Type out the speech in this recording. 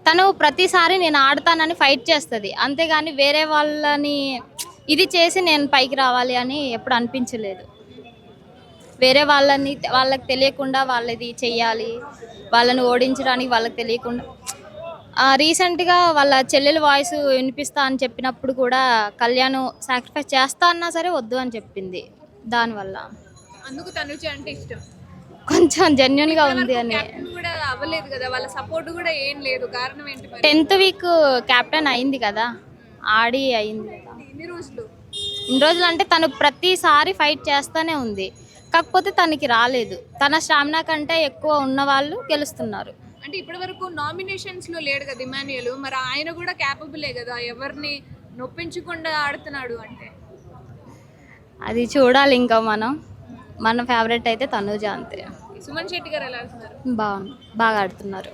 తను ప్రతిసారి నేను ఆడతానని ఫైట్ చేస్తది. అంతేగాని వేరే వాళ్ళని ఇది చేసి నేను పైకి రావాలి అని ఎప్పుడు అనిపించలేదు. వేరే వాళ్ళకి తెలియకుండా వాళ్ళది చెయ్యాలి. వాళ్ళని ఓడించడానికి వాళ్ళకి తెలియకుండా రీసెంట్‌గా వాళ్ళ చెల్లెలు వాయిస్ వినిపిస్తా అని చెప్పినప్పుడు కూడా కళ్యాణ్ సాక్రిఫైస్ చేస్తా అన్నా సరే వద్దు అని చెప్పింది. దానివల్ల అందుకు తనుజ అంటే ఇష్టం. కొంచెం జెన్యూన్‌గా ఉంది ఇప్పటివరకు అని. కెప్టెన్ కూడా అవ్వలేదు కదా! వాళ్ళ సపోర్ట్ కూడా ఏం లేదు. కారణం ఏంటి మరి? 10th వీక్ కెప్టెన్ అయింది కదా! ఆడి అయింది కదా! ఇన్ని రోజులు. ఇన్ని రోజులంటే తను ప్రతిసారి ఫైట్ చేస్తానే ఉంది. కాకపోతే తనకి రాలేదు. తన స్టామినా కంటే ఎక్కువ ఉన్నవాళ్ళు గెలుస్తున్నారు. అంటే ఇప్పటివరకు నామినేషన్స్‌లో లేడు కదా ఇమాన్యుయల్. మరి ఆయన కూడా క్యాపబులే కదా! ఎవరిని నొప్పించకుండా ఆడుతున్నాడు అంటే. అది చూడాలి ఇంకా మనం. మన ఫేవరెట్ అయితే తనూజ అంతే. సుమన్ శెట్టి గారు ఎలా ఆడుతున్నారు? బాగా ఆడుతున్నారు.